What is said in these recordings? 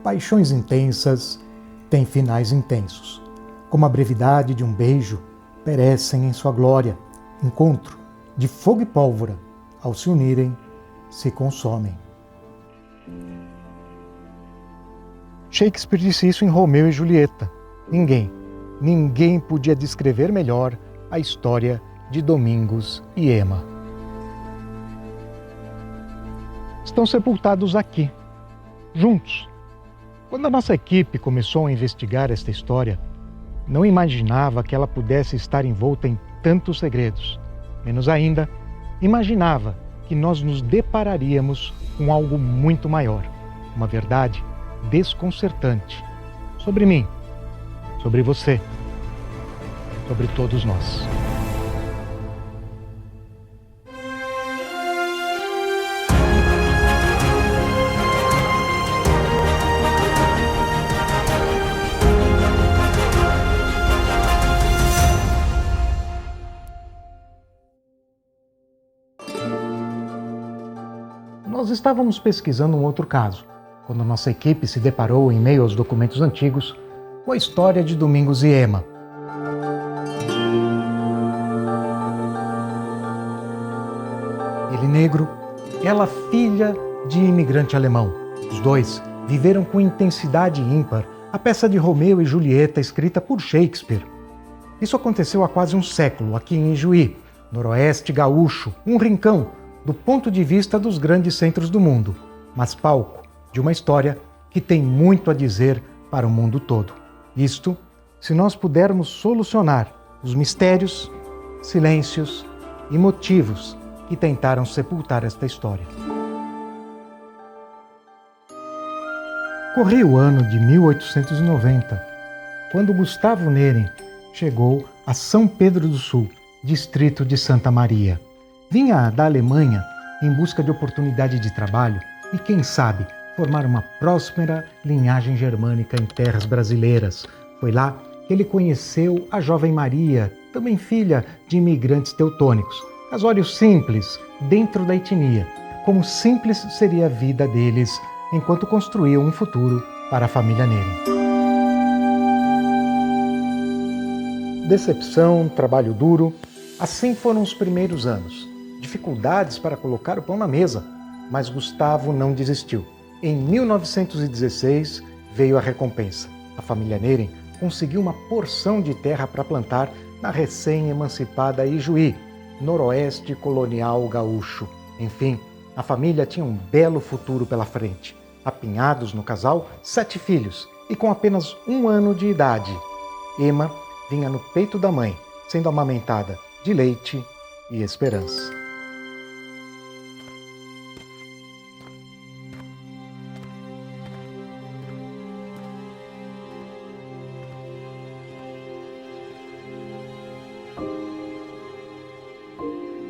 paixões intensas têm finais intensos. Como a brevidade de um beijo, perecem em sua glória. Encontro de fogo e pólvora, ao se unirem, se consomem. Shakespeare disse isso em Romeu e Julieta. Ninguém podia descrever melhor a história de Domingos e Emma. Estão sepultados aqui, juntos. Quando a nossa equipe começou a investigar esta história, não imaginava que ela pudesse estar envolta em tantos segredos. Menos ainda, imaginava que nós nos depararíamos com algo muito maior, uma verdade desconcertante sobre mim, sobre você, sobre todos nós. Nós estávamos pesquisando um outro caso, quando nossa equipe se deparou, em meio aos documentos antigos, com a história de Domingos e Emma. Ele negro, ela filha de imigrante alemão. Os dois viveram com intensidade ímpar a peça de Romeu e Julieta escrita por Shakespeare. Isso aconteceu há quase um século, aqui em Ijuí, noroeste gaúcho, um rincão, do ponto de vista dos grandes centros do mundo, mas palco de uma história que tem muito a dizer para o mundo todo. Isto, se nós pudermos solucionar os mistérios, silêncios e motivos que tentaram sepultar esta história. Corria o ano de 1890, quando Gustavo Neren chegou a São Pedro do Sul, distrito de Santa Maria. Vinha da Alemanha em busca de oportunidade de trabalho e, quem sabe, formar uma próspera linhagem germânica em terras brasileiras. Foi lá que ele conheceu a jovem Maria, também filha de imigrantes teutônicos. Casório simples, dentro da etnia. Como simples seria a vida deles enquanto construíam um futuro para a família Neren. Decepção, trabalho duro, assim foram os primeiros anos. Dificuldades para colocar o pão na mesa, mas Gustavo não desistiu. Em 1916 veio a recompensa. A família Neren conseguiu uma porção de terra para plantar na recém-emancipada Ijuí, noroeste colonial gaúcho. Enfim, a família tinha um belo futuro pela frente. Apinhados no casal, 7 filhos, e com apenas 1 ano de idade. Emma vinha no peito da mãe, sendo amamentada de leite e esperança.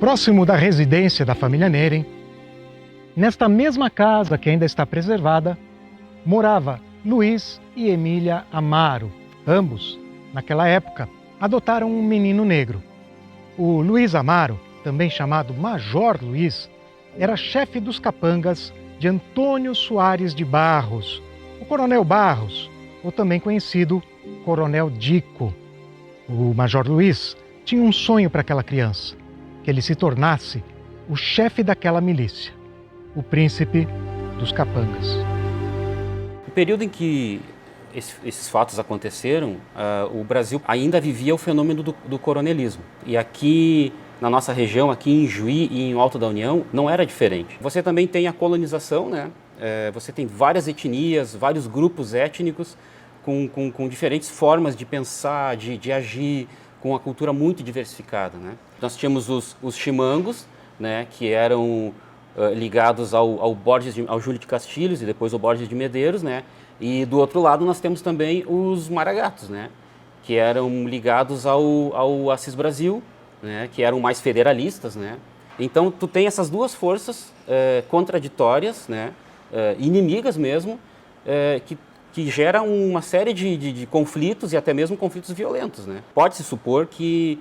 Próximo da residência da família Neren, nesta mesma casa que ainda está preservada, morava Luiz e Emília Amaro. Ambos, naquela época, adotaram um menino negro. O Luiz Amaro, também chamado Major Luiz, era chefe dos capangas de Antônio Soares de Barros, o Coronel Barros, ou também conhecido Coronel Dico. O Major Luiz tinha um sonho para aquela criança, que ele se tornasse o chefe daquela milícia, o príncipe dos capangas. No período em que esses fatos aconteceram, o Brasil ainda vivia o fenômeno do coronelismo. E aqui na nossa região, aqui em Juí e em Alto da União, não era diferente. Você também tem a colonização, né? Você tem várias etnias, vários grupos étnicos com diferentes formas de pensar, de agir, com uma cultura muito diversificada, né? Nós tínhamos os chimangos, né, que eram ligados ao Júlio de Castilhos e depois ao Borges de Medeiros, né? E do outro lado nós temos também os maragatos, né, que eram ligados ao Assis Brasil, né, que eram mais federalistas, né? Então tu tem essas duas forças contraditórias, né, inimigas mesmo, que geram uma série de conflitos e até mesmo conflitos violentos, né? Pode-se supor que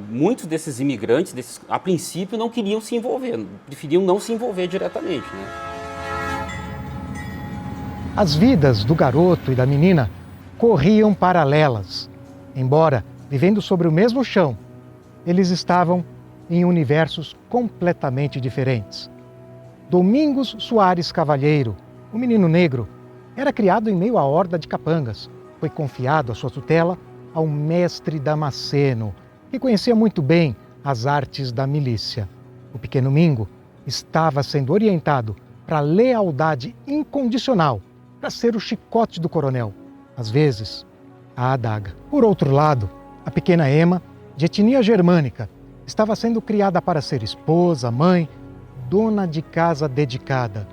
muitos desses imigrantes, a princípio, não queriam se envolver, preferiam não se envolver diretamente, né? As vidas do garoto e da menina corriam paralelas. Embora vivendo sobre o mesmo chão, eles estavam em universos completamente diferentes. Domingos Soares Cavalheiro, o menino negro, era criado em meio à horda de capangas. Foi confiado à sua tutela ao mestre Damasceno, que conhecia muito bem as artes da milícia. O pequeno Mingo estava sendo orientado para a lealdade incondicional, para ser o chicote do coronel, às vezes, a adaga. Por outro lado, a pequena Ema, de etnia germânica, estava sendo criada para ser esposa, mãe, dona de casa dedicada.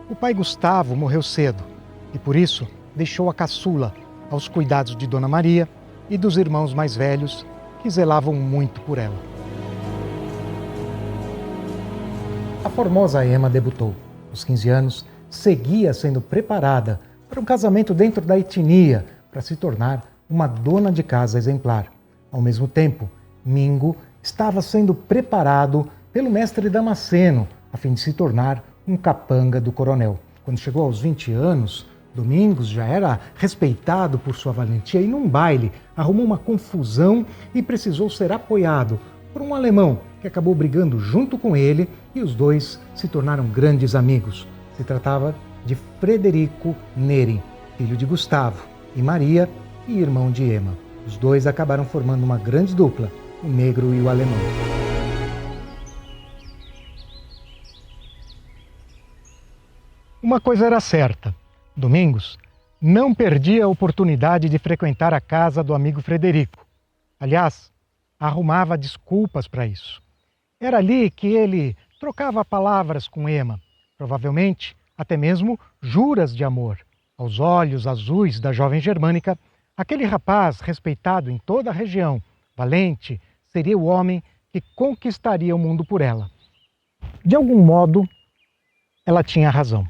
O pai Gustavo morreu cedo e, por isso, deixou a caçula aos cuidados de Dona Maria e dos irmãos mais velhos, que zelavam muito por ela. A formosa Ema debutou. Aos 15 anos, seguia sendo preparada para um casamento dentro da etnia, para se tornar uma dona de casa exemplar. Ao mesmo tempo, Mingo estava sendo preparado pelo mestre Damasceno, a fim de se tornar um capanga do coronel. Quando chegou aos 20 anos, Domingos já era respeitado por sua valentia e num baile arrumou uma confusão e precisou ser apoiado por um alemão que acabou brigando junto com ele e os dois se tornaram grandes amigos. Se tratava de Frederico Nering, filho de Gustavo e Maria e irmão de Ema. Os dois acabaram formando uma grande dupla, o negro e o alemão. Uma coisa era certa: Domingos não perdia a oportunidade de frequentar a casa do amigo Frederico. Aliás, arrumava desculpas para isso. Era ali que ele trocava palavras com Ema, provavelmente até mesmo juras de amor. Aos olhos azuis da jovem germânica, aquele rapaz respeitado em toda a região, valente, seria o homem que conquistaria o mundo por ela. De algum modo, ela tinha razão.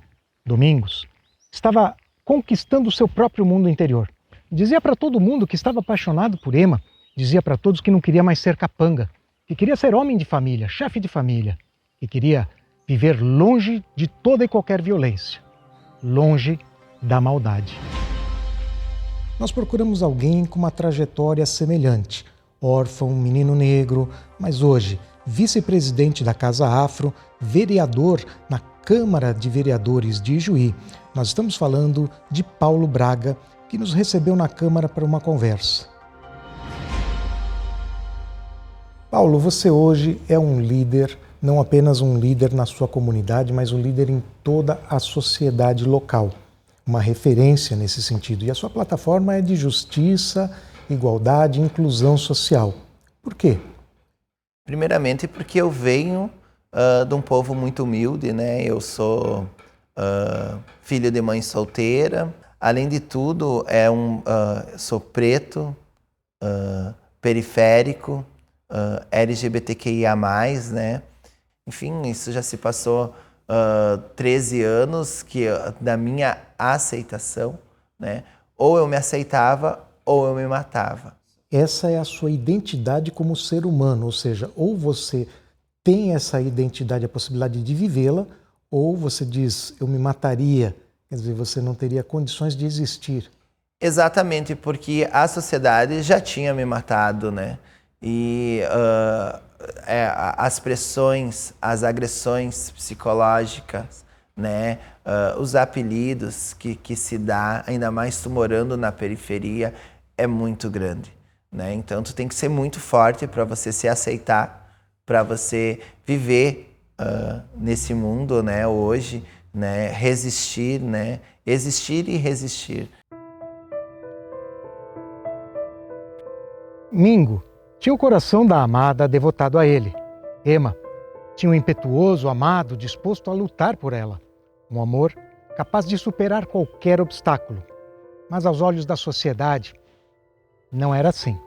Domingos estava conquistando o seu próprio mundo interior. Dizia para todo mundo que estava apaixonado por Ema, dizia para todos que não queria mais ser capanga, que queria ser homem de família, chefe de família, que queria viver longe de toda e qualquer violência, longe da maldade. Nós procuramos alguém com uma trajetória semelhante, órfão, menino negro, mas hoje vice-presidente da Casa Afro, vereador na Câmara de Vereadores de Ijuí. Nós estamos falando de Paulo Braga, que nos recebeu na Câmara para uma conversa. Paulo, você hoje é um líder, não apenas um líder na sua comunidade, mas um líder em toda a sociedade local. Uma referência nesse sentido. E a sua plataforma é de justiça, igualdade e inclusão social. Por quê? Primeiramente porque eu venho de um povo muito humilde, né? Eu sou filho de mãe solteira. Além de tudo, sou preto, periférico, LGBTQIA+, né? Enfim, isso já se passou 13 anos da minha aceitação, né? Ou eu me aceitava ou eu me matava. Essa é a sua identidade como ser humano, ou seja, ou você tem essa identidade, a possibilidade de vivê-la, ou você diz, eu me mataria, quer dizer, você não teria condições de existir. Exatamente, porque a sociedade já tinha me matado, né? E as pressões, as agressões psicológicas, né? Os apelidos que se dá, ainda mais tu morando na periferia, é muito grande, né? Então tu tem que ser muito forte para você se aceitar, para você viver nesse mundo, né? Hoje, né? Resistir, né? Existir e resistir. Mingo tinha o coração da amada devotado a ele. Ema tinha um impetuoso amado disposto a lutar por ela. Um amor capaz de superar qualquer obstáculo. Mas aos olhos da sociedade, não era assim.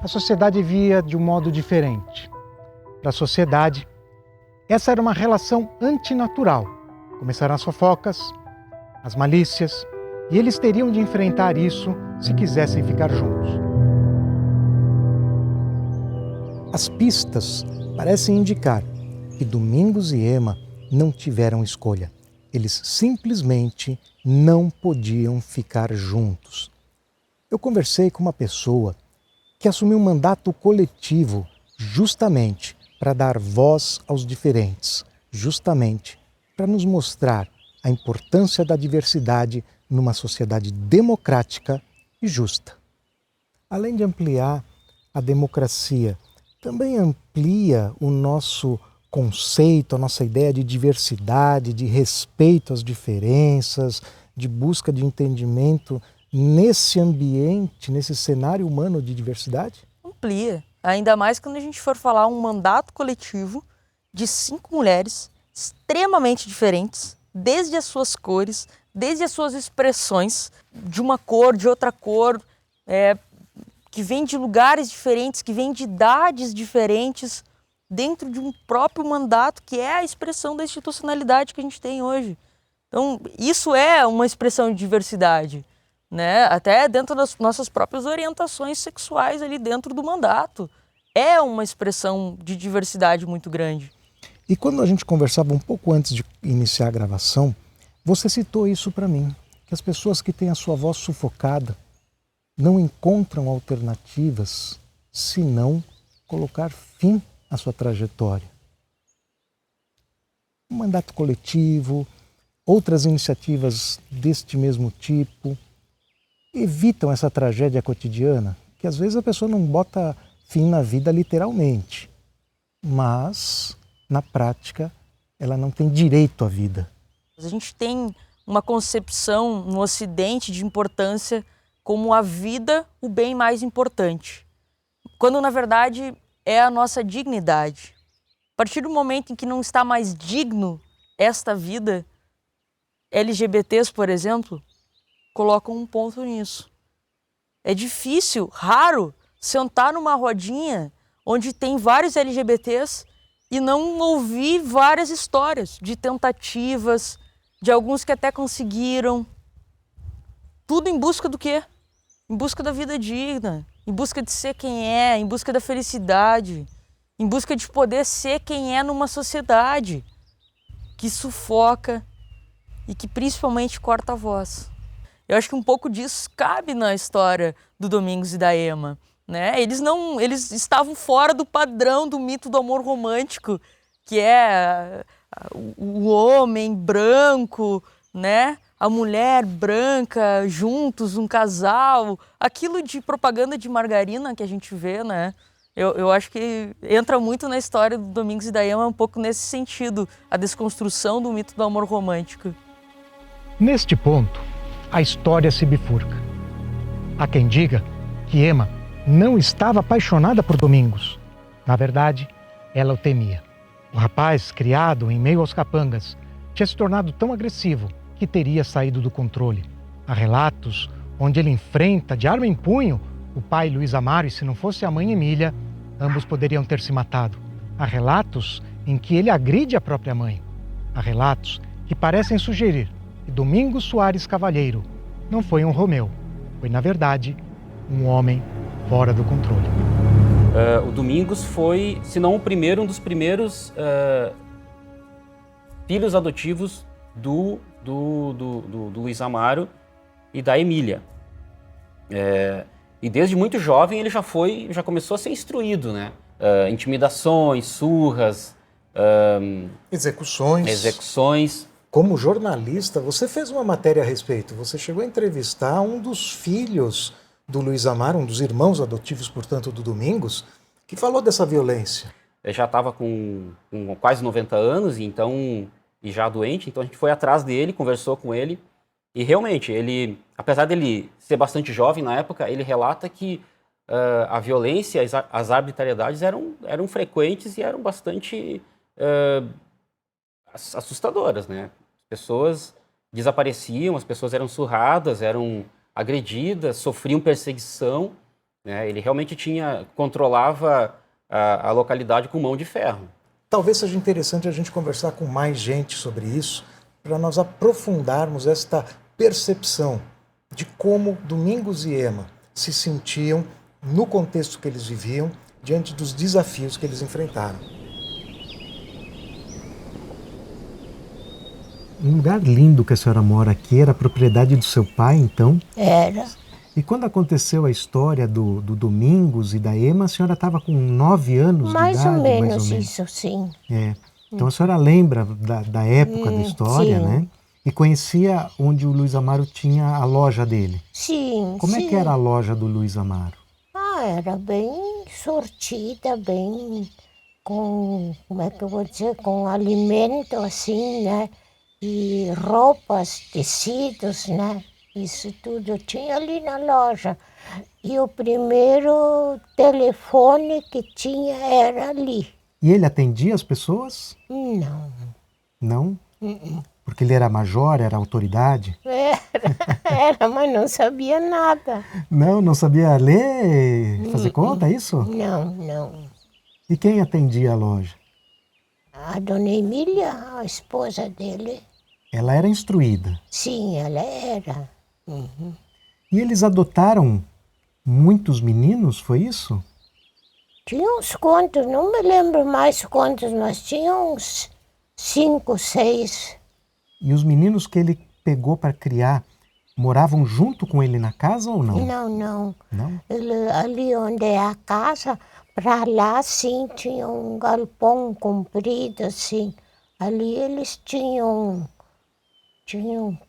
A sociedade via de um modo diferente. Para a sociedade, essa era uma relação antinatural. Começaram as fofocas, as malícias, e eles teriam de enfrentar isso se quisessem ficar juntos. As pistas parecem indicar que Domingos e Ema não tiveram escolha. Eles simplesmente não podiam ficar juntos. Eu conversei com uma pessoa que assumiu um mandato coletivo justamente para dar voz aos diferentes, justamente para nos mostrar a importância da diversidade numa sociedade democrática e justa. Além de ampliar a democracia, também amplia o nosso conceito, a nossa ideia de diversidade, de respeito às diferenças, de busca de entendimento nesse ambiente, nesse cenário humano de diversidade? Amplia. Ainda mais quando a gente for falar um mandato coletivo de 5 mulheres extremamente diferentes, desde as suas cores, desde as suas expressões, de uma cor, de outra cor, que vem de lugares diferentes, que vem de idades diferentes, dentro de um próprio mandato, que é a expressão da institucionalidade que a gente tem hoje. Então, isso é uma expressão de diversidade, né? Até dentro das nossas próprias orientações sexuais ali dentro do mandato. É uma expressão de diversidade muito grande. E quando a gente conversava um pouco antes de iniciar a gravação, você citou isso para mim, que as pessoas que têm a sua voz sufocada não encontram alternativas senão colocar fim à sua trajetória. Um mandato coletivo, outras iniciativas deste mesmo tipo, evitam essa tragédia cotidiana, que às vezes a pessoa não bota fim na vida literalmente, mas na prática ela não tem direito à vida. A gente tem uma concepção no Ocidente de importância como a vida o bem mais importante, quando na verdade é a nossa dignidade. A partir do momento em que não está mais digno esta vida, LGBTs, por exemplo, colocam um ponto nisso. É difícil, raro, sentar numa rodinha onde tem vários LGBTs e não ouvir várias histórias de tentativas, de alguns que até conseguiram. Tudo em busca do quê? Em busca da vida digna, em busca de ser quem é, em busca da felicidade, em busca de poder ser quem é numa sociedade que sufoca e que principalmente corta a voz. Eu acho que um pouco disso cabe na história do Domingos e da Ema, né? Eles estavam fora do padrão do mito do amor romântico, que é o homem branco, né? A mulher branca, juntos, um casal, aquilo de propaganda de margarina que a gente vê, né? Eu acho que entra muito na história do Domingos e da Ema um pouco nesse sentido, a desconstrução do mito do amor romântico. Neste ponto, a história se bifurca. Há quem diga que Ema não estava apaixonada por Domingos. Na verdade, ela o temia. O rapaz, criado em meio aos capangas, tinha se tornado tão agressivo que teria saído do controle. Há relatos onde ele enfrenta, de arma em punho, o pai Luiz Amaro, e se não fosse a mãe Emília, ambos poderiam ter se matado. Há relatos em que ele agride a própria mãe. Há relatos que parecem sugerir que Domingos Soares Cavalheiro não foi um Romeu, foi, na verdade, um homem fora do controle. O Domingos foi, se não o primeiro, um dos primeiros filhos adotivos do Luiz Amaro e da Emília. E desde muito jovem ele já começou a ser instruído, né? Intimidações, surras, execuções. Como jornalista, você fez uma matéria a respeito. Você chegou a entrevistar um dos filhos do Luiz Amaro, um dos irmãos adotivos, portanto, do Domingos, que falou dessa violência. Ele já estava com quase 90 anos, e já doente, então a gente foi atrás dele, conversou com ele, e realmente, ele, apesar dele ser bastante jovem na época, ele relata que a violência, as arbitrariedades eram frequentes e eram bastante assustadoras, né? As pessoas desapareciam, as pessoas eram surradas, eram agredidas, sofriam perseguição, né? Ele realmente controlava a localidade com mão de ferro. Talvez seja interessante a gente conversar com mais gente sobre isso, para nós aprofundarmos esta percepção de como Domingos e Ema se sentiam no contexto que eles viviam, diante dos desafios que eles enfrentaram. Um lugar lindo que a senhora mora aqui, era propriedade do seu pai, então? Era. E quando aconteceu a história do Domingos e da Ema, a senhora estava com 9 anos de Mais idade? ou menos mais ou menos isso, sim. É. Então a senhora lembra da época da história, sim. né? E conhecia onde o Luiz Amaro tinha a loja dele. Sim, Como sim. é que era a loja do Luiz Amaro? Era bem sortida, bem com, como é que eu vou dizer, com alimento assim, né? E roupas, tecidos, né? Isso tudo tinha ali na loja. E o primeiro telefone que tinha era ali. E ele atendia as pessoas? Não. Não? Porque ele era major, era autoridade? Era, mas não sabia nada. Não sabia ler, fazer conta, é isso? Não. E quem atendia a loja? A dona Emília, a esposa dele, Ela era instruída. sim, ela era. E eles adotaram muitos meninos, foi isso? Tinha uns quantos, não me lembro mais quantos, mas tinha uns 5, 6. E os meninos que ele pegou para criar moravam junto com ele na casa ou não? Não. Não? Ali onde é a casa, para lá, sim, tinha um galpão comprido, assim. Ali eles tinham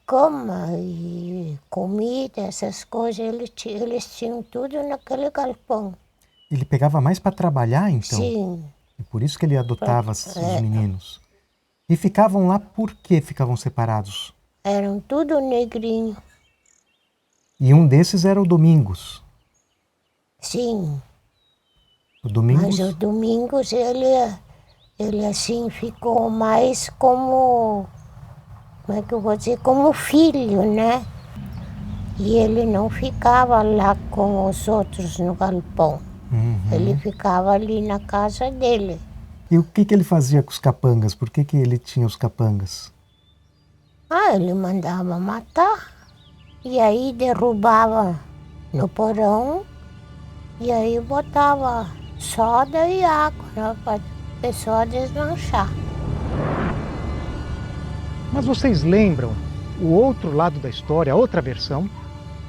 cama e comida, essas coisas. Eles tinham tudo naquele galpão. Ele pegava mais para trabalhar, então? Sim. E por isso que ele adotava os meninos. E ficavam lá por que ficavam separados? Eram tudo negrinho. E um desses era o Domingos. Sim. O Domingos? Mas o Domingos, ele assim ficou mais como é que eu vou dizer, como filho, né? E ele não ficava lá com os outros no galpão. Ele ficava ali na casa dele. E o que ele fazia com os capangas? Por que ele tinha os capangas? Ele mandava matar. E aí derrubava no porão. E aí botava soda e água, né, para a pessoa desmanchar. Mas vocês lembram o outro lado da história, a outra versão?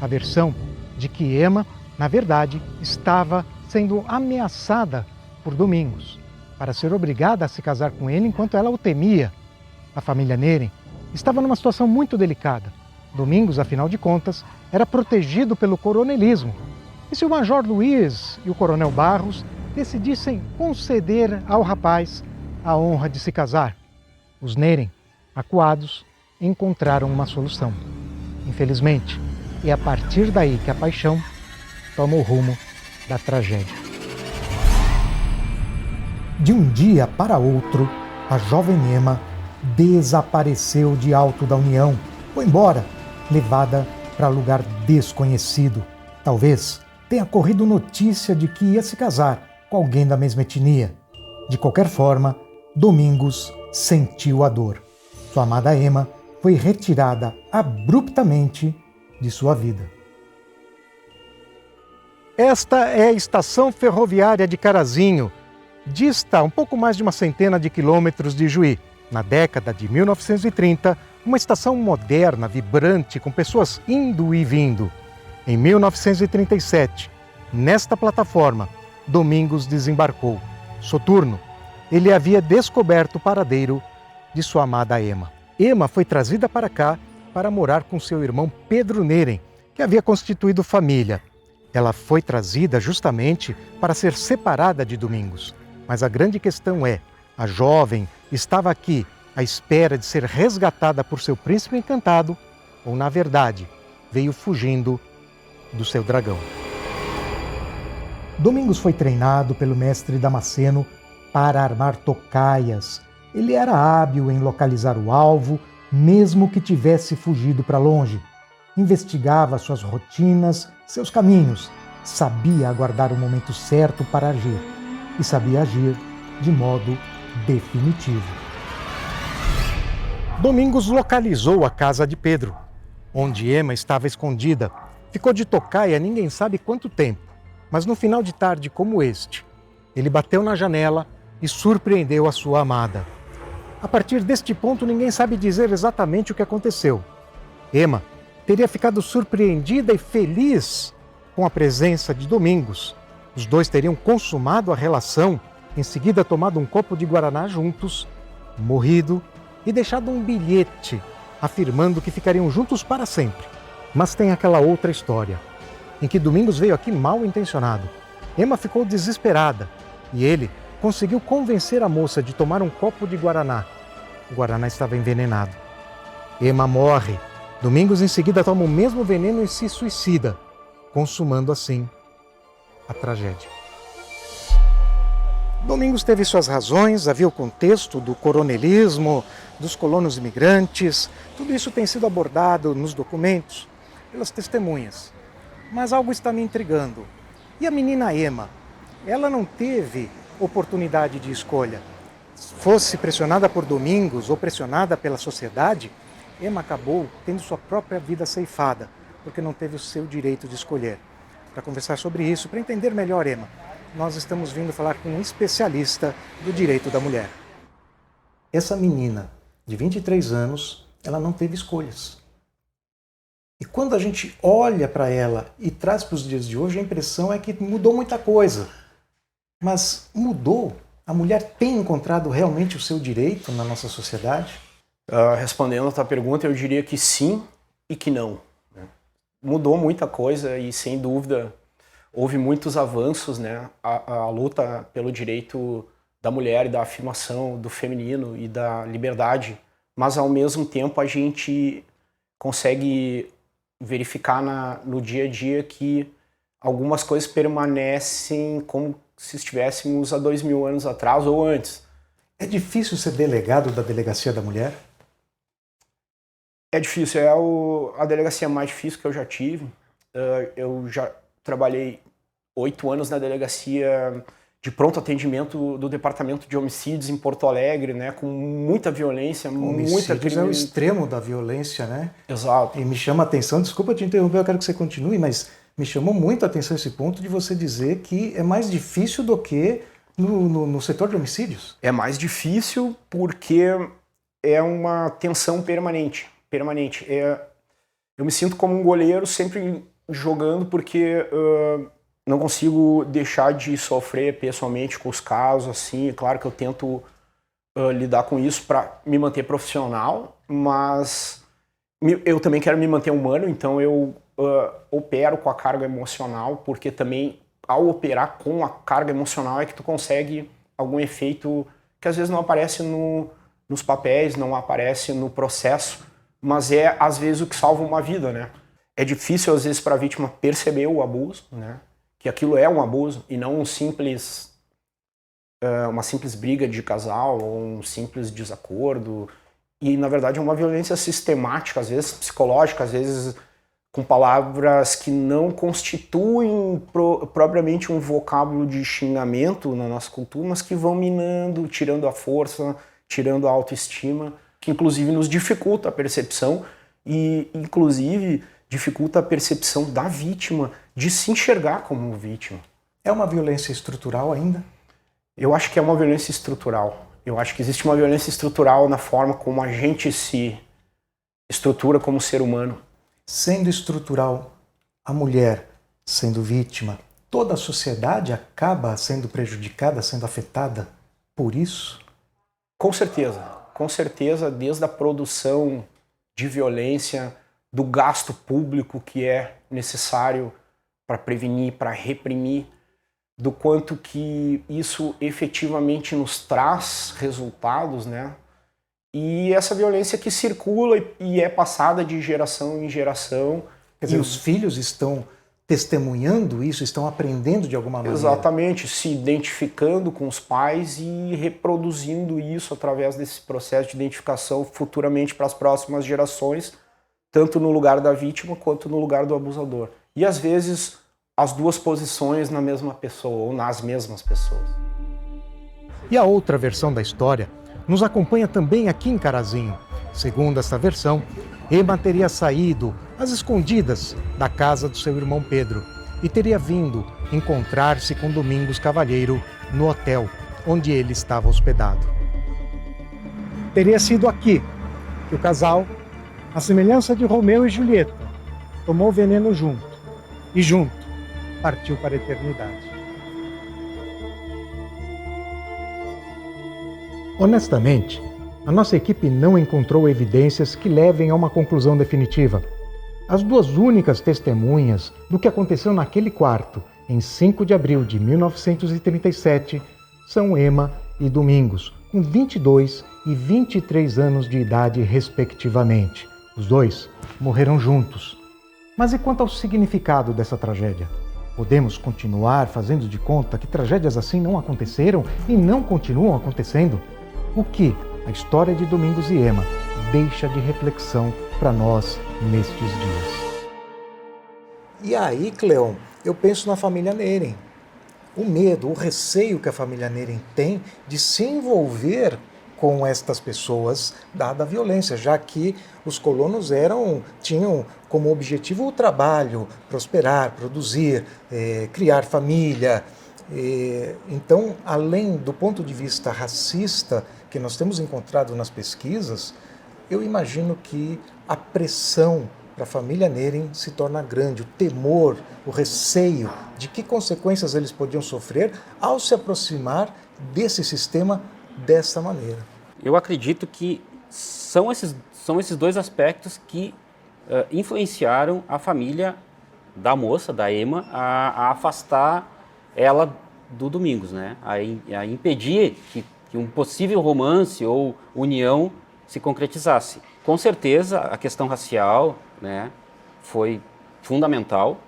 A versão de que Ema, na verdade, estava sendo ameaçada por Domingos para ser obrigada a se casar com ele enquanto ela o temia. A família Neren estava numa situação muito delicada. Domingos, afinal de contas, era protegido pelo coronelismo. E se o Major Luiz e o Coronel Barros decidissem conceder ao rapaz a honra de se casar? Os Neren, acuados, encontraram uma solução. Infelizmente, é a partir daí que a paixão toma o rumo da tragédia. De um dia para outro, a jovem Ema desapareceu de Alto da União. Foi embora, levada para lugar desconhecido. Talvez tenha corrido notícia de que ia se casar com alguém da mesma etnia. De qualquer forma, Domingos sentiu a dor. Sua amada Ema foi retirada abruptamente de sua vida. Esta é a estação ferroviária de Carazinho. Dista um pouco mais de uma centena de quilômetros de Juí. Na década de 1930, uma estação moderna, vibrante, com pessoas indo e vindo. Em 1937, nesta plataforma, Domingos desembarcou. Soturno, ele havia descoberto o paradeiro de sua amada Ema. Ema foi trazida para cá para morar com seu irmão Pedro Neren, que havia constituído família. Ela foi trazida justamente para ser separada de Domingos. Mas a grande questão é, a jovem estava aqui à espera de ser resgatada por seu príncipe encantado ou, na verdade, veio fugindo do seu dragão. Domingos foi treinado pelo mestre Damasceno para armar tocaias. Ele era hábil em localizar o alvo, mesmo que tivesse fugido para longe. Investigava suas rotinas, seus caminhos, sabia aguardar o momento certo para agir e sabia agir de modo definitivo. Domingos localizou a casa de Pedro, onde Ema estava escondida. Ficou de tocaia ninguém sabe quanto tempo, mas no final de tarde como este, ele bateu na janela e surpreendeu a sua amada. A partir deste ponto, ninguém sabe dizer exatamente o que aconteceu. Emma teria ficado surpreendida e feliz com a presença de Domingos. Os dois teriam consumado a relação, em seguida tomado um copo de guaraná juntos, morrido e deixado um bilhete afirmando que ficariam juntos para sempre. Mas tem aquela outra história, em que Domingos veio aqui mal intencionado. Emma ficou desesperada e ele conseguiu convencer a moça de tomar um copo de guaraná. O guaraná estava envenenado. Emma morre. Domingos em seguida toma o mesmo veneno e se suicida, consumando assim a tragédia. Domingos teve suas razões, havia o contexto do coronelismo, dos colonos imigrantes, tudo isso tem sido abordado nos documentos pelas testemunhas. Mas algo está me intrigando. E a menina Emma? Ela não teve oportunidade de escolha. Fosse pressionada por Domingos ou pressionada pela sociedade, Emma acabou tendo sua própria vida ceifada, porque não teve o seu direito de escolher. Para conversar sobre isso, para entender melhor Emma, nós estamos vindo falar com um especialista do direito da mulher. Essa menina, de 23 anos, ela não teve escolhas. E quando a gente olha para ela e traz para os dias de hoje, a impressão é que mudou muita coisa. Mas mudou? A mulher tem encontrado realmente o seu direito na nossa sociedade? Respondendo a tua pergunta, eu diria que sim e que não. Mudou muita coisa e, sem dúvida, houve muitos avanços, né? A luta pelo direito da mulher e da afirmação do feminino e da liberdade, mas, ao mesmo tempo, a gente consegue verificar no dia a dia que algumas coisas permanecem como se estivéssemos há 2000 anos atrás ou antes. É difícil ser delegado da Delegacia da Mulher? É difícil, a delegacia mais difícil que eu já tive. Eu já trabalhei 8 anos na delegacia de pronto atendimento do Departamento de Homicídios em Porto Alegre, né, com muita violência, muita crime. É o extremo da violência, né? Exato. E me chama a atenção, desculpa te interromper, eu quero que você continue, mas me chamou muito a atenção esse ponto de você dizer que é mais difícil do que no setor de homicídios. É mais difícil porque é uma tensão permanente. Eu me sinto como um goleiro sempre jogando porque não consigo deixar de sofrer pessoalmente com os casos, assim. É claro que eu tento lidar com isso para me manter profissional, mas eu também quero me manter humano, então eu opero com a carga emocional, porque também ao operar com a carga emocional é que tu consegue algum efeito que às vezes não aparece nos papéis, não aparece no processo, mas é às vezes o que salva uma vida, né? É difícil às vezes para a vítima perceber o abuso, né? Que aquilo é um abuso e não uma simples briga de casal ou um simples desacordo. E na verdade é uma violência sistemática, às vezes psicológica, às vezes com palavras que não constituem propriamente um vocábulo de xingamento na nossa cultura, mas que vão minando, tirando a força, tirando a autoestima, que inclusive nos dificulta a percepção e inclusive dificulta a percepção da vítima de se enxergar como vítima. É uma violência estrutural ainda? Eu acho que é uma violência estrutural. Eu acho que existe uma violência estrutural na forma como a gente se estrutura como ser humano. Sendo estrutural, a mulher sendo vítima, toda a sociedade acaba sendo prejudicada, sendo afetada por isso? Com certeza, desde a produção de violência, do gasto público que é necessário para prevenir, para reprimir, do quanto que isso efetivamente nos traz resultados, né? E essa violência que circula e é passada de geração em geração. Quer dizer, os filhos estão testemunhando isso, estão aprendendo de alguma maneira. Exatamente, se identificando com os pais e reproduzindo isso através desse processo de identificação futuramente para as próximas gerações, tanto no lugar da vítima quanto no lugar do abusador. E às vezes as duas posições na mesma pessoa ou nas mesmas pessoas. E a outra versão da história nos acompanha também aqui em Carazinho. Segundo essa versão, Emma teria saído às escondidas da casa do seu irmão Pedro e teria vindo encontrar-se com Domingos Cavalheiro no hotel onde ele estava hospedado. Teria sido aqui que o casal, à semelhança de Romeu e Julieta, tomou veneno junto e junto partiu para a eternidade. Honestamente, a nossa equipe não encontrou evidências que levem a uma conclusão definitiva. As duas únicas testemunhas do que aconteceu naquele quarto, em 5 de abril de 1937, são Emma e Domingos, com 22 e 23 anos de idade, respectivamente. Os dois morreram juntos. Mas e quanto ao significado dessa tragédia? Podemos continuar fazendo de conta que tragédias assim não aconteceram e não continuam acontecendo? O que a história de Domingos e Emma deixa de reflexão para nós nestes dias? E aí, Cleon, eu penso na família Neren. O medo, o receio que a família Neren tem de se envolver com estas pessoas, dada a violência, já que os colonos tinham como objetivo o trabalho, prosperar, produzir, criar família. Então, além do ponto de vista racista que nós temos encontrado nas pesquisas, eu imagino que a pressão para a família Neren se torna grande, o temor, o receio de que consequências eles podiam sofrer ao se aproximar desse sistema dessa maneira. Eu acredito que são esses dois aspectos que influenciaram a família da moça, da Emma, a afastar ela do Domingos, né? A impedir que um possível romance ou união se concretizasse. Com certeza, a questão racial, né, foi fundamental,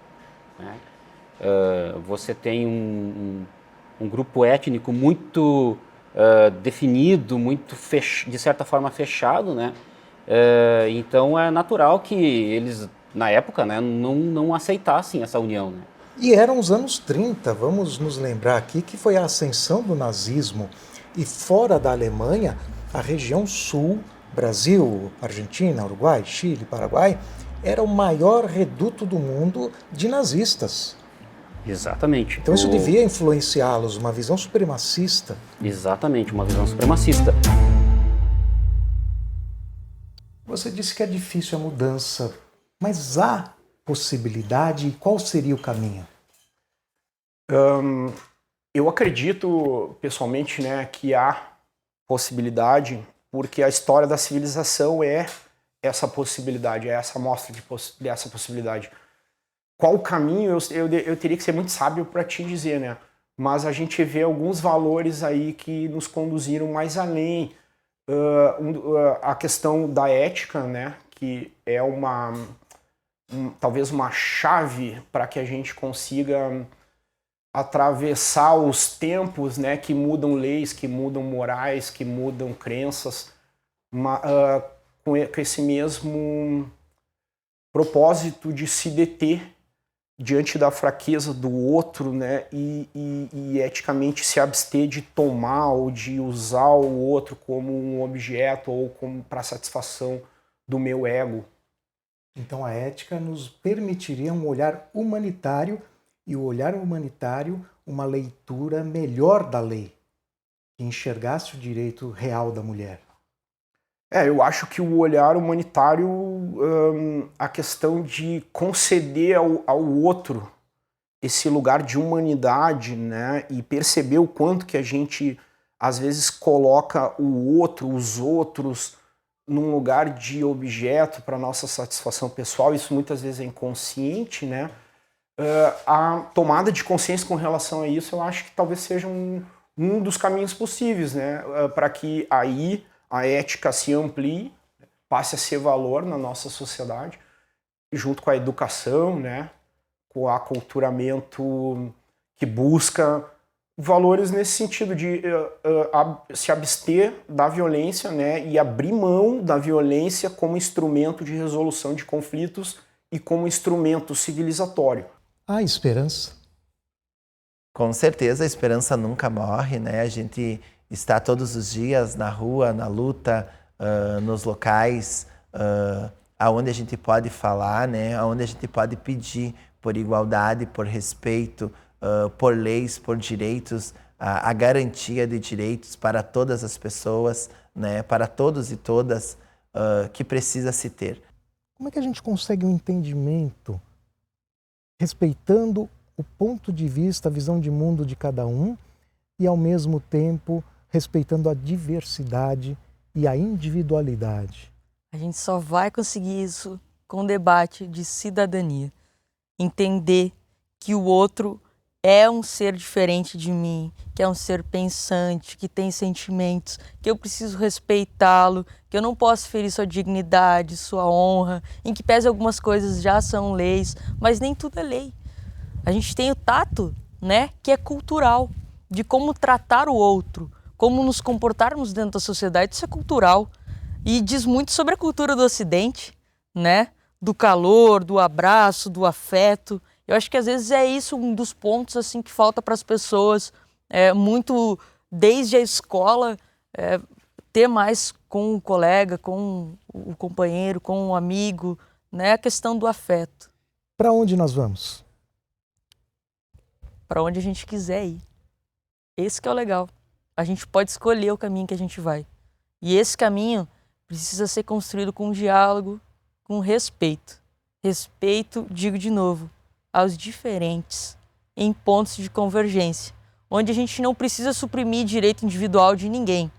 né? Você tem um grupo étnico muito definido, muito de certa forma fechado, né? Então é natural que eles, na época, né, não aceitassem essa união, né? E eram os anos 30, vamos nos lembrar aqui que foi a ascensão do nazismo e fora da Alemanha, a região sul, Brasil, Argentina, Uruguai, Chile, Paraguai, era o maior reduto do mundo de nazistas. Exatamente. Então isso devia influenciá-los, uma visão supremacista. Exatamente, uma visão supremacista. Você disse que é difícil a mudança, mas há possibilidade e qual seria o caminho? Eu acredito, pessoalmente, né, que há possibilidade, porque a história da civilização é essa possibilidade, é essa amostra dessa possibilidade. Qual o caminho? Eu teria que ser muito sábio para te dizer, né? Mas a gente vê alguns valores aí que nos conduziram mais além. A questão da ética, né? Que é talvez uma chave para que a gente consiga atravessar os tempos, né? Que mudam leis, que mudam morais, que mudam crenças, com esse mesmo propósito de se deter diante da fraqueza do outro, né, e eticamente se abster de tomar ou de usar o outro como um objeto ou como para satisfação do meu ego. Então a ética nos permitiria um olhar humanitário e o olhar humanitário uma leitura melhor da lei, que enxergasse o direito real da mulher. Eu acho que o olhar humanitário, a questão de conceder ao outro esse lugar de humanidade, né, e perceber o quanto que a gente, às vezes, coloca o outro, os outros, num lugar de objeto para nossa satisfação pessoal, isso muitas vezes é inconsciente, né? A tomada de consciência com relação a isso, eu acho que talvez seja um dos caminhos possíveis, né, para que aí a ética se amplie, passe a ser valor na nossa sociedade, junto com a educação, né, com o aculturamento que busca valores nesse sentido de se abster da violência, né, e abrir mão da violência como instrumento de resolução de conflitos e como instrumento civilizatório. Há esperança? Com certeza a esperança nunca morre, né? A gente está todos os dias na rua, na luta, nos locais aonde a gente pode falar, né? Aonde a gente pode pedir por igualdade, por respeito, por leis, por direitos a garantia de direitos para todas as pessoas, né, para todos e todas, que precisa se ter. Como é que a gente consegue um entendimento respeitando o ponto de vista, a visão de mundo de cada um e, ao mesmo tempo, respeitando a diversidade e a individualidade? A gente só vai conseguir isso com o debate de cidadania. Entender que o outro é um ser diferente de mim, que é um ser pensante, que tem sentimentos, que eu preciso respeitá-lo, que eu não posso ferir sua dignidade, sua honra, em que pese algumas coisas já são leis, mas nem tudo é lei. A gente tem o tato, né, que é cultural, de como tratar o outro, como nos comportarmos dentro da sociedade, isso é cultural. E diz muito sobre a cultura do Ocidente, né, do calor, do abraço, do afeto. Eu acho que às vezes é isso um dos pontos assim que falta para as pessoas, muito desde a escola, ter mais com o colega, com o companheiro, com o amigo, né, a questão do afeto. Para onde nós vamos? Para onde a gente quiser ir. Esse que é o legal. A gente pode escolher o caminho que a gente vai. E esse caminho precisa ser construído com diálogo, com respeito. Respeito, digo de novo, aos diferentes, em pontos de convergência, onde a gente não precisa suprimir direito individual de ninguém.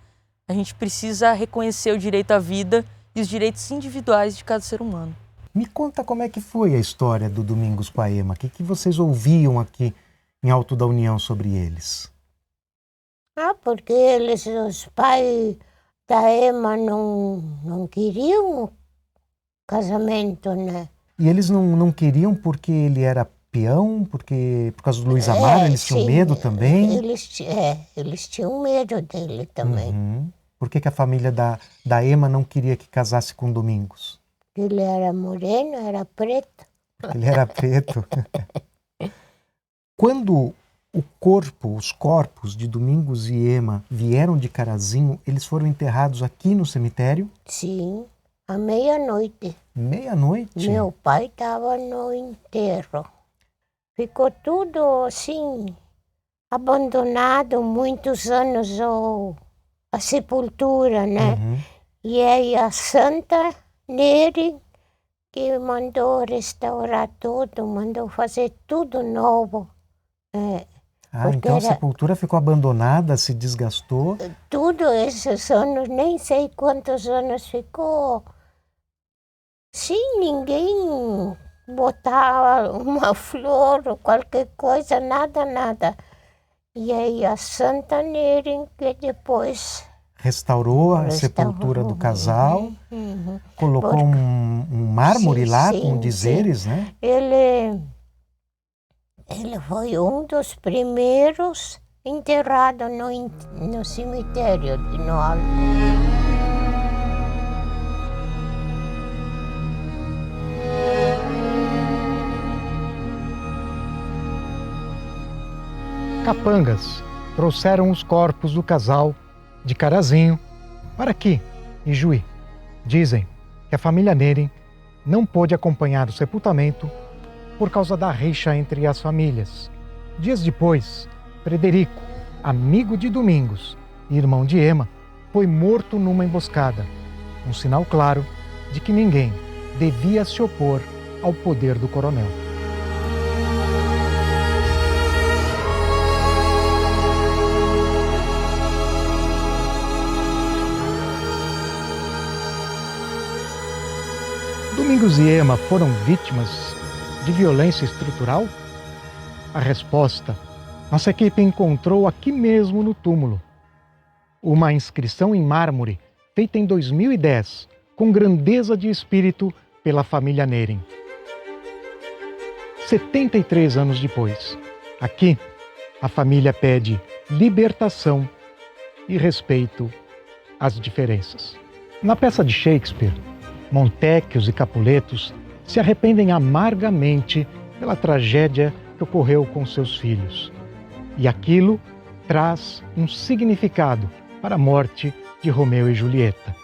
A gente precisa reconhecer o direito à vida e os direitos individuais de cada ser humano. Me conta como é que foi a história do Domingos com a Ema. O que vocês ouviam aqui em Alto da União sobre eles? Porque os pais da Ema não queriam o casamento, né? E eles não queriam porque ele era peão, porque por causa do Luiz Amaro, eles tinham medo também? Eles tinham medo dele também. Uhum. Por que a família da Ema não queria que casasse com Domingos? Ele era moreno, era preto. Ele era preto. Quando os corpos de Domingos e Ema vieram de Carazinho, eles foram enterrados aqui no cemitério? Sim, à meia-noite. Meia-noite? Meu pai estava no enterro. Ficou tudo assim, abandonado, muitos anos a sepultura, né? Uhum. E aí a Santa Neri que mandou restaurar tudo, mandou fazer tudo novo. Então a sepultura ficou abandonada, se desgastou? Tudo esses anos, nem sei quantos anos ficou. Sim, ninguém botava uma flor ou qualquer coisa, nada. E aí a Santa Neri, que depois restaurou a sepultura do casal, colocou um mármore lá com dizeres, né? Ele foi um dos primeiros enterrados no cemitério de No Alto. Capangas trouxeram os corpos do casal de Carazinho para aqui, em Juí. Dizem que a família Neren não pôde acompanhar o sepultamento por causa da rixa entre as famílias. Dias depois, Frederico, amigo de Domingos e irmão de Ema, foi morto numa emboscada. Um sinal claro de que ninguém devia se opor ao poder do coronel. Domingos e Ema foram vítimas de violência estrutural? A resposta, nossa equipe encontrou aqui mesmo no túmulo. Uma inscrição em mármore feita em 2010, com grandeza de espírito pela família Neren. 73 anos depois, aqui, a família pede libertação e respeito às diferenças. Na peça de Shakespeare, Montecchios e Capuletos se arrependem amargamente pela tragédia que ocorreu com seus filhos. E aquilo traz um significado para a morte de Romeu e Julieta.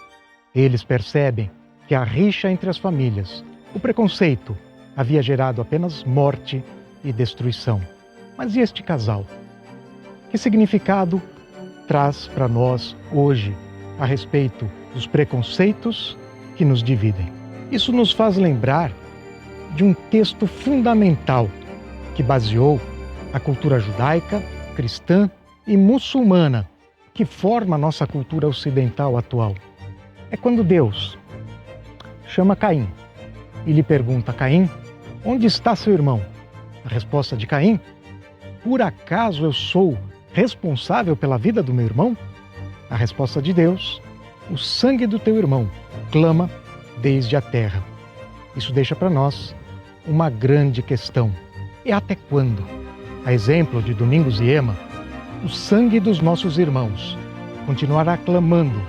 Eles percebem que a rixa entre as famílias, o preconceito, havia gerado apenas morte e destruição. Mas e este casal? Que significado traz para nós hoje a respeito dos preconceitos que nos dividem? Isso nos faz lembrar de um texto fundamental que baseou a cultura judaica, cristã e muçulmana que forma a nossa cultura ocidental atual. É quando Deus chama Caim e lhe pergunta: Caim, onde está seu irmão? A resposta de Caim: por acaso eu sou responsável pela vida do meu irmão? A resposta de Deus: o sangue do teu irmão clama desde a terra. Isso deixa para nós uma grande questão. E até quando? A exemplo de Domingos e Ema, o sangue dos nossos irmãos continuará clamando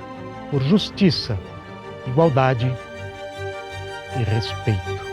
por justiça, igualdade e respeito.